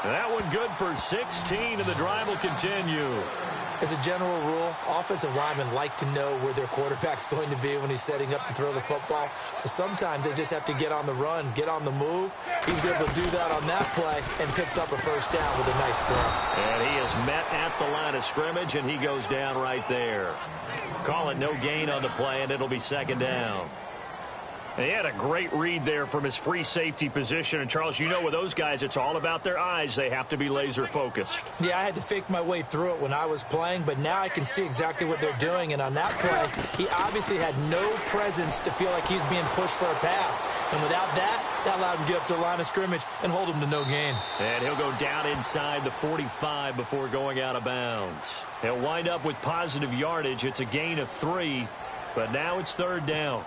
That one good for 16, and the drive will continue. As a general rule, offensive linemen like to know where their quarterback's going to be when he's setting up to throw the football. But sometimes they just have to get on the run, get on the move. He was able to do that on that play and picks up a first down with a nice throw. And he is met at the line of scrimmage, and he goes down right there. Call it no gain on the play, and it'll be second down. He had a great read there from his free safety position. And, Charles, you know with those guys, it's all about their eyes. They have to be laser-focused. Yeah, I had to fake my way through it when I was playing, but now I can see exactly what they're doing. And on that play, he obviously had no presence to feel like he's being pushed for a pass. And without that, that allowed him to get up to the line of scrimmage and hold him to no gain. And he'll go down inside the 45 before going out of bounds. He'll wind up with positive yardage. It's a gain of 3, but now it's third down.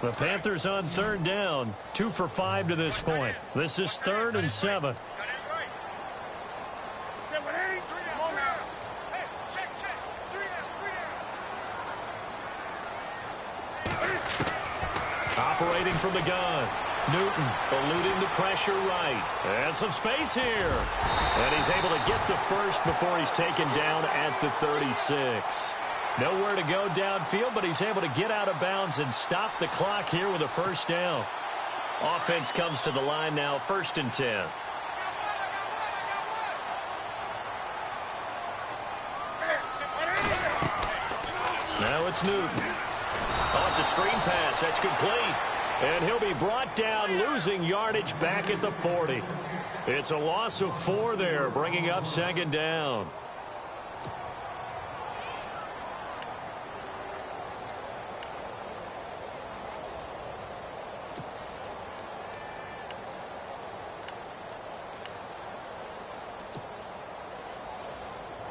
The Panthers on third down, 2 for 5 to this point. This is 3rd and 7. Operating from the gun. Newton eluding the pressure right. And some space here. And he's able to get the first before he's taken down at the 36. Nowhere to go downfield, but he's able to get out of bounds and stop the clock here with a first down. Offense comes to the line now, 1st and 10. Now it's Newton. Oh, it's a screen pass. That's complete. And he'll be brought down, losing yardage back at the 40. It's a loss of 4 there, bringing up second down.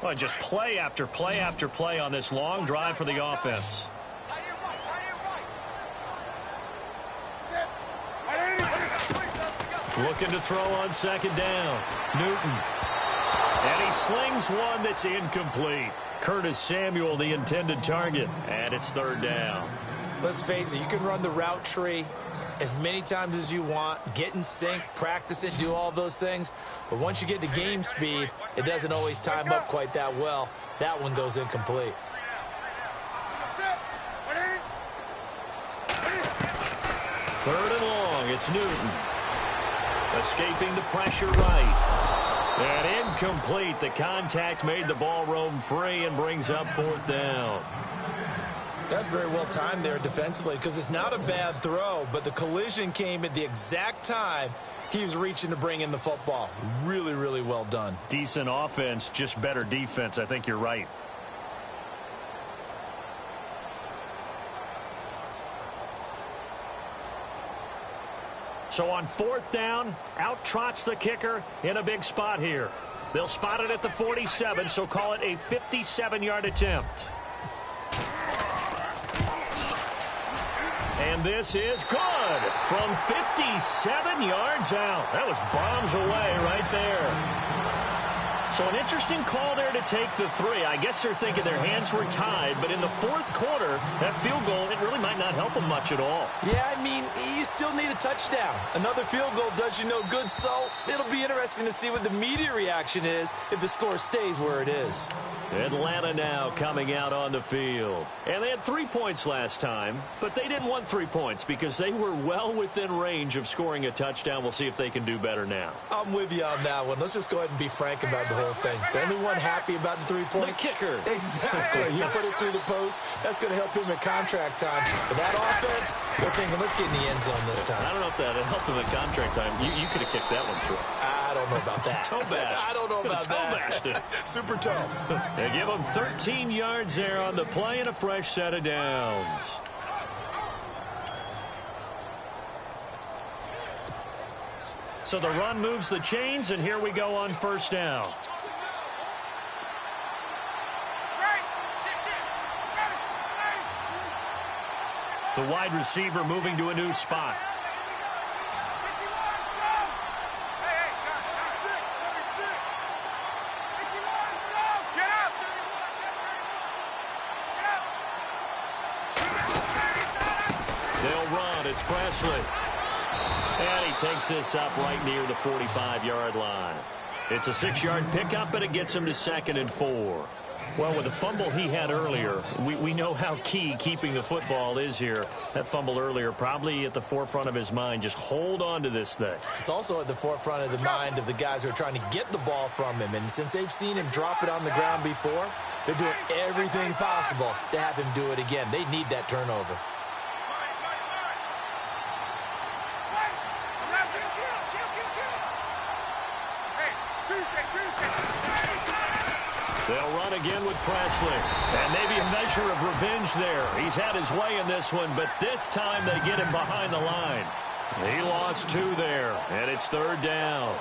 Well, just play after play after play on this long drive for the offense. Looking to throw on second down. Newton. And he slings one that's incomplete. Curtis Samuel, the intended target. And it's third down. Let's face it, you can run the route tree as many times as you want, get in sync, practice it, do all those things. But once you get to game speed, it doesn't always time up quite that well. That one goes incomplete. Third and long, it's Newton. Escaping the pressure right. And incomplete. The contact made the ball roam free and brings up 4th down. That's very well timed there defensively because it's not a bad throw, but the collision came at the exact time he was reaching to bring in the football. Really, really well done. Decent offense, just better defense. I think you're right. So on 4th down, out trots the kicker in a big spot here. They'll spot it at the 47, so call it a 57-yard attempt. And this is good from 57 yards out. That was bombs away right there. So an interesting call there to take the 3. I guess they're thinking their hands were tied, but in the 4th quarter, that field goal, it really might not help them much at all. Yeah, I mean, you still need a touchdown. Another field goal does you no good, so it'll be interesting to see what the media reaction is if the score stays where it is. Atlanta now coming out on the field. And they had 3 points last time, but they didn't want 3 points because they were well within range of scoring a touchdown. We'll see if they can do better now. I'm with you on that one. Let's just go ahead and be frank about the whole thing. The only one happy about the 3-point? The kicker. Exactly. You put it through the post. That's going to help him at contract time. But that offense, they're thinking, let's get in the end zone this time. I don't know if that helped him at contract time. You could have kicked that one through. I don't know about that. Toe bash. I don't know about that. Super toe. They give him 13 yards there on the play and a fresh set of downs. So the run moves the chains, and here we go on 1st down. The wide receiver moving to a new spot. It's Presley. And he takes this up right near the 45-yard line. It's a 6-yard pickup, and it gets him to 2nd and 4. Well, with the fumble he had earlier, we know how key keeping the football is here. That fumble earlier probably at the forefront of his mind. Just hold on to this thing. It's also at the forefront of the mind of the guys who are trying to get the ball from him. And since they've seen him drop it on the ground before, they're doing everything possible to have him do it again. They need that turnover. They'll run again with Presley. And maybe a measure of revenge there. He's had his way in this one, but this time they get him behind the line. He lost 2 there, and it's 3rd down.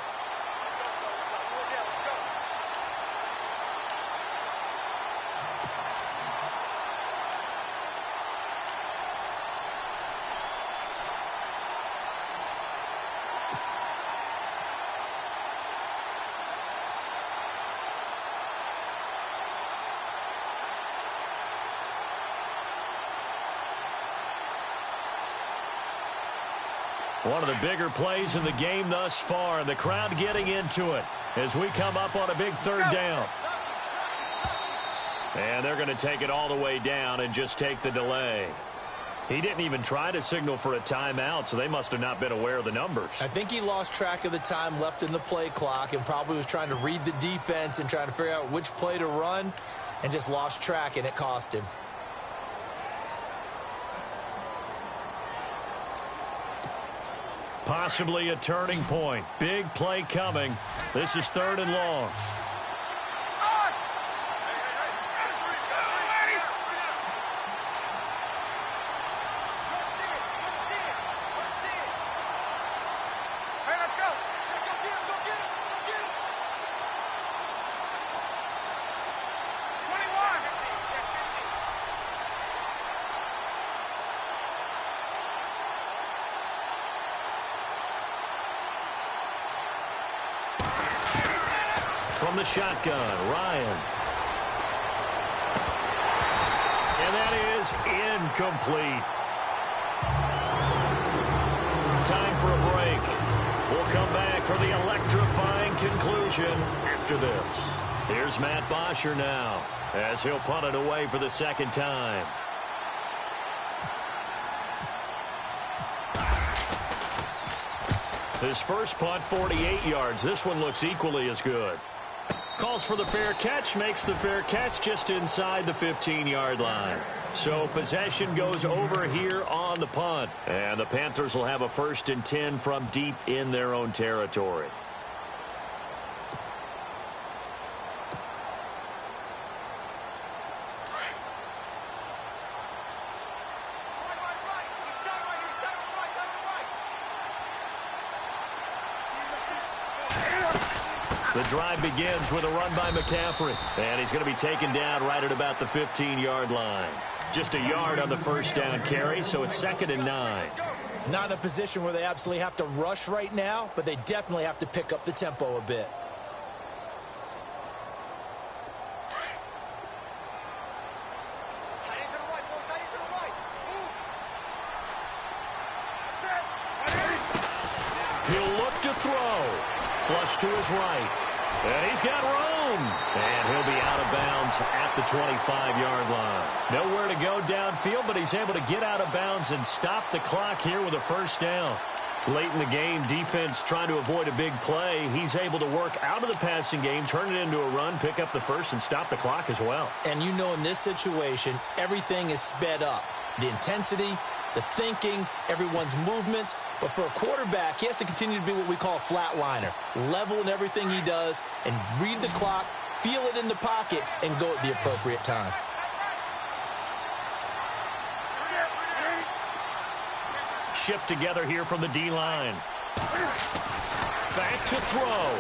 One of the bigger plays in the game thus far, and the crowd getting into it as we come up on a big 3rd down. And they're going to take it all the way down and just take the delay. He didn't even try to signal for a timeout, so they must have not been aware of the numbers. I think he lost track of the time left in the play clock and probably was trying to read the defense and trying to figure out which play to run and just lost track, and it cost him. Possibly a turning point. Big play coming. This is 3rd and long. From the shotgun, Ryan. And that is incomplete. Time for a break. We'll come back for the electrifying conclusion after this. Here's Matt Bosher now as he'll punt it away for the 2nd time. His first punt, 48 yards. This one looks equally as good. Calls for the fair catch, makes the fair catch just inside the 15-yard line. So possession goes over here on the punt. And the Panthers will have a 1st and 10 from deep in their own territory. The drive begins with a run by McCaffrey. And he's going to be taken down right at about the 15-yard line. Just a yard on the 1st down carry, so it's 2nd and 9. Not in a position where they absolutely have to rush right now, but they definitely have to pick up the tempo a bit. He'll look to throw. Flush to his right. And he's got room. And he'll be out of bounds at the 25-yard line. Nowhere to go downfield, but he's able to get out of bounds and stop the clock here with a 1st down. Late in the game, defense trying to avoid a big play. He's able to work out of the passing game, turn it into a run, pick up the 1st, and stop the clock as well. And you know in this situation, everything is sped up. The intensity, the thinking, everyone's movement. But for a quarterback, he has to continue to be what we call a flatliner. Level in everything he does and read the clock, feel it in the pocket, and go at the appropriate time. Shift together here from the D-line. Back to throw.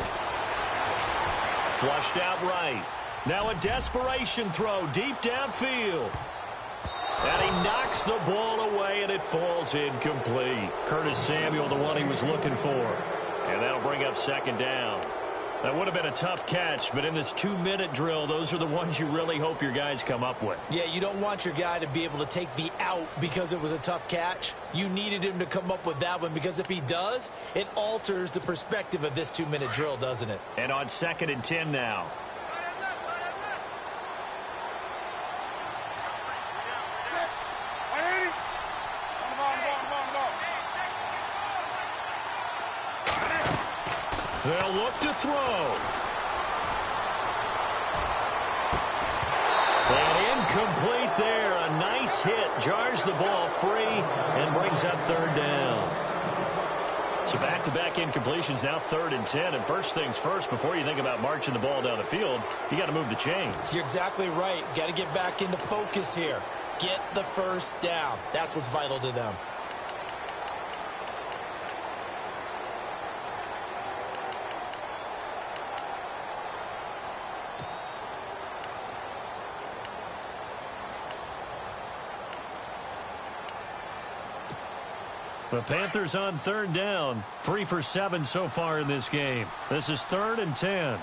Flushed out right. Now a desperation throw deep downfield. And he knocks the ball away, and it falls incomplete. Curtis Samuel, the one he was looking for. And that'll bring up 2nd down. That would have been a tough catch, but in this 2-minute drill, those are the ones you really hope your guys come up with. Yeah, you don't want your guy to be able to take the out because it was a tough catch. You needed him to come up with that one because if he does, it alters the perspective of this 2-minute drill, doesn't it? And on 2nd and 10 now. They'll look to throw. And incomplete there. A nice hit. Jars the ball free and brings up 3rd down. So back-to-back incompletions, now 3rd and 10. And first things first, before you think about marching the ball down the field, you got to move the chains. You're exactly right. Got to get back into focus here. Get the first down. That's what's vital to them. The Panthers on 3rd down. 3 for 7 so far in this game. This is 3rd and 10.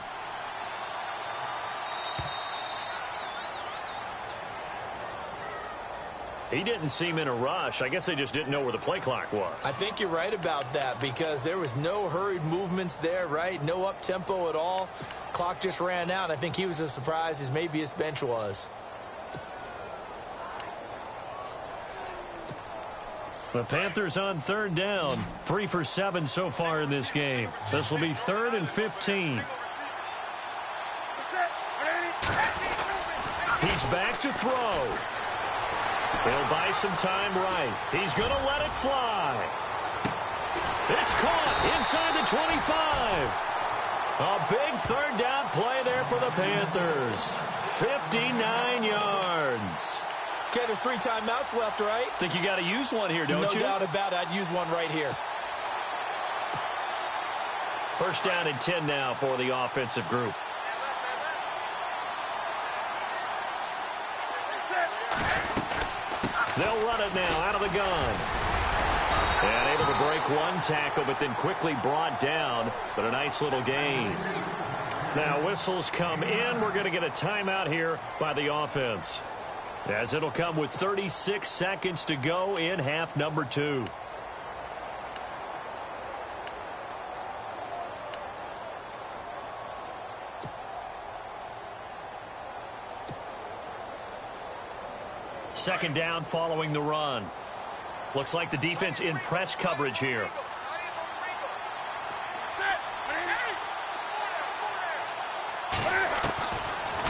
He didn't seem in a rush. I guess they just didn't know where the play clock was. I think you're right about that because there was no hurried movements there, right? No up-tempo at all. Clock just ran out. I think he was as surprised as maybe his bench was. The Panthers on 3rd down. 3 for 7 so far in this game. This will be 3rd and 15. He's back to throw. He'll buy some time right. He's going to let it fly. It's caught inside the 25. A big 3rd down play there for the Panthers. 59 yards. Okay, there's 3 timeouts left, right? Think you got to use one here, don't you? No doubt about it. I'd use one right here. 1st down and 10 now for the offensive group. They'll run it now out of the gun. And able to break one tackle, but then quickly brought down. But a nice little gain. Now whistles come in. We're going to get a timeout here by the offense, as it'll come with 36 seconds to go in half number 2. Second down following the run. Looks like the defense in press coverage here.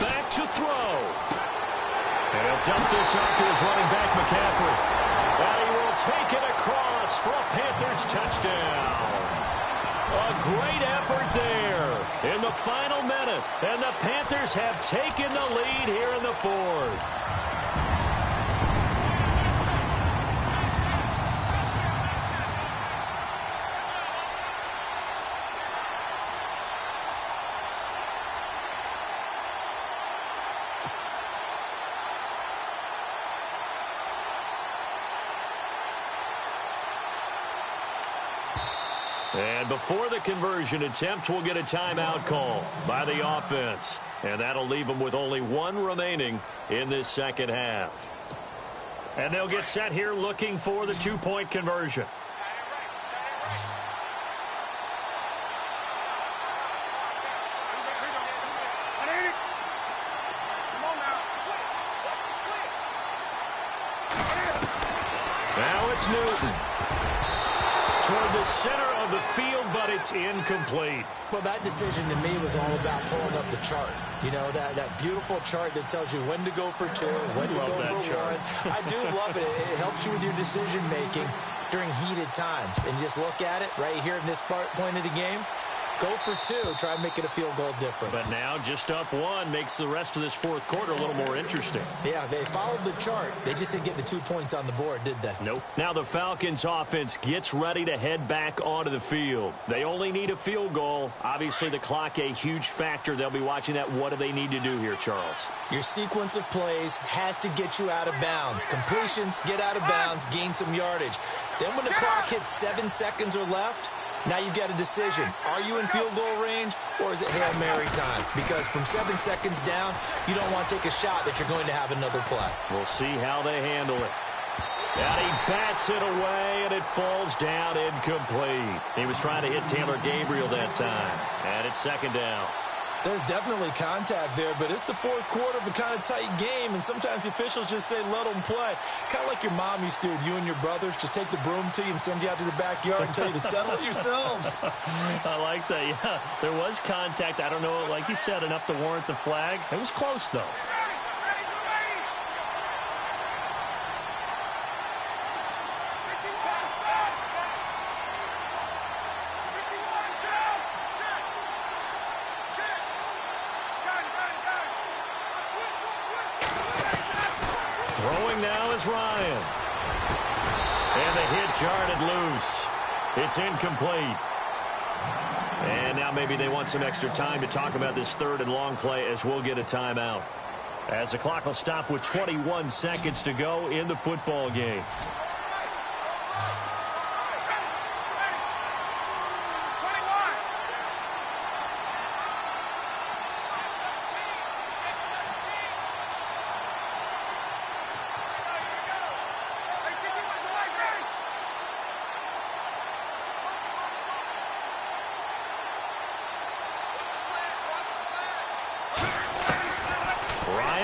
Back to throw. And he'll dump this off to his running back, McCaffrey. And he will take it across for a Panthers touchdown. A great effort there in the final minute. And the Panthers have taken the lead here in the 4th. And before the conversion attempt, we'll get a timeout call by the offense. And that'll leave them with only 1 remaining in this second half. And they'll get set here looking for the 2-point conversion. Now it's Newton. Toward the center of the field, but it's incomplete. Well, that decision to me was all about pulling up the chart. You know, that beautiful chart that tells you when to go for 2, when to go for 1. I do love it. It helps you with your decision-making during heated times. And just look at it right here in this point of the game. Go for 2. Try and make it a field goal difference. But now just up 1 makes the rest of this 4th quarter a little more interesting. Yeah, they followed the chart. They just didn't get the 2 points on the board, did they? Nope. Now the Falcons offense gets ready to head back onto the field. They only need a field goal. Obviously the clock a huge factor. They'll be watching that. What do they need to do here, Charles? Your sequence of plays has to get you out of bounds. Completions, get out of bounds, gain some yardage. Then when the clock hits 7 seconds or left, Now you've got a decision. Are you in field goal range, or is it Hail Mary time? Because from 7 seconds down, you don't want to take a shot that you're going to have another play. We'll see how they handle it. And he bats it away, and it falls down incomplete. He was trying to hit Taylor Gabriel that time. And it's second down. There's definitely contact there, but it's the fourth quarter of a kind of tight game, and sometimes the officials just say, let them play. Kind of like your mom used to with you and your brothers. Just take the broom to you and send you out to the backyard and tell you to settle it yourselves. I like that, yeah. There was contact. I don't know, like you said, enough to warrant the flag. It was close, though. Throwing now is Ryan. And the hit jarred it loose. It's incomplete. And now maybe they want some extra time to talk about this third and long play as we'll get a timeout. As the clock will stop with 21 seconds to go in the football game.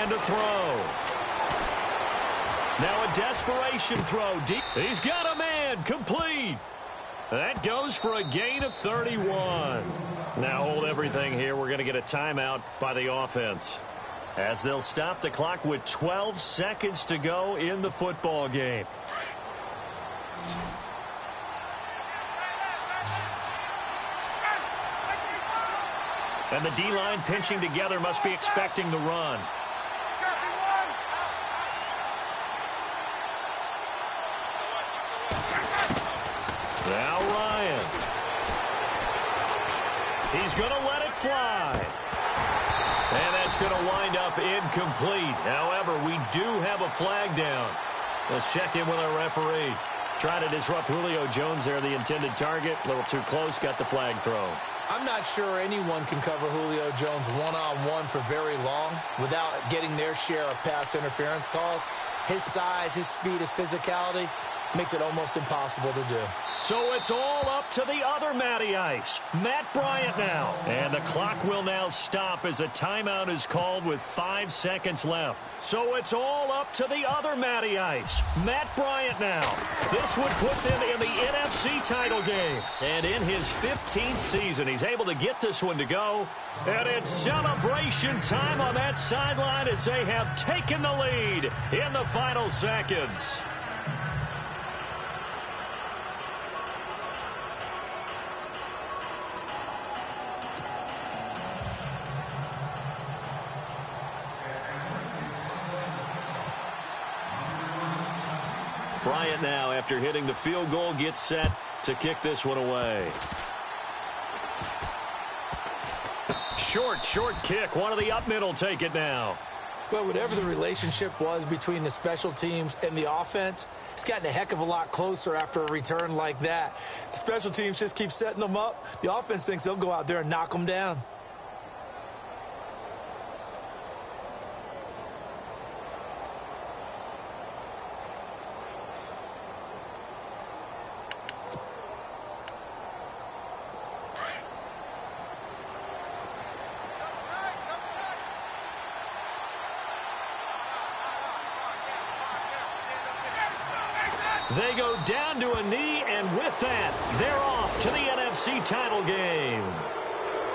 To throw. Now a desperation throw deep. He's got a man complete. That goes for a gain of 31. Now hold everything here. We're going to get a timeout by the offense as they'll stop the clock with 12 seconds to go in the football game. And the D-line pinching together must be expecting the run. Now Ryan. He's going to let it fly. And that's going to wind up incomplete. However, we do have a flag down. Let's check in with our referee. Trying to disrupt Julio Jones there, the intended target. A little too close, got the flag thrown. I'm not sure anyone can cover Julio Jones one-on-one for very long without getting their share of pass interference calls. His size, his speed, his physicality makes it almost impossible to do. So it's all up to the other Matty Ice, Matt Bryant now. And the clock will now stop as a timeout is called with 5 seconds left. So it's all up to the other Matty Ice, Matt Bryant now. This would put them in the NFC title game. And in his 15th season, he's able to get this one to go. And it's celebration time on that sideline as they have taken the lead in the final seconds. Bryant now, after hitting the field goal, gets set to kick this one away. Short kick. One of the up middle take it now. Well, whatever the relationship was between the special teams and the offense, it's gotten a heck of a lot closer after a return like that. The special teams just keep setting them up. The offense thinks they'll go out there and knock them down. They go down to a knee, and with that, they're off to the NFC title game.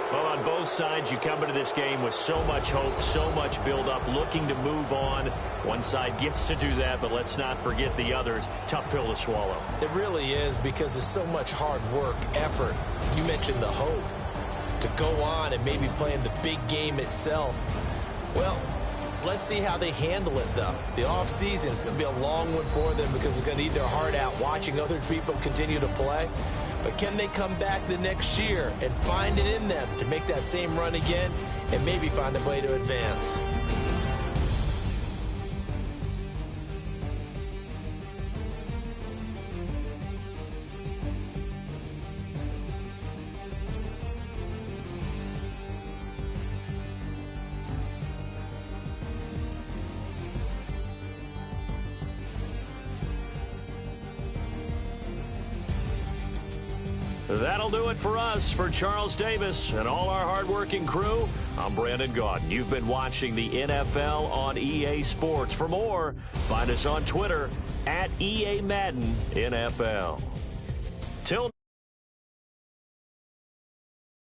Well, on both sides, you come into this game with so much hope, so much build-up, looking to move on. One side gets to do that, but let's not forget the others. Tough pill to swallow. It really is, because there's so much hard work, effort. You mentioned the hope to go on and maybe play in the big game itself. Well, let's see how they handle it, though. The offseason is going to be a long one for them because it's going to eat their heart out watching other people continue to play. But can they come back the next year and find it in them to make that same run again and maybe find a way to advance? That'll do it for us. For Charles Davis and all our hardworking crew, I'm Brandon Gaudin. You've been watching the NFL on EA Sports. For more, find us on Twitter @EA Madden NFL.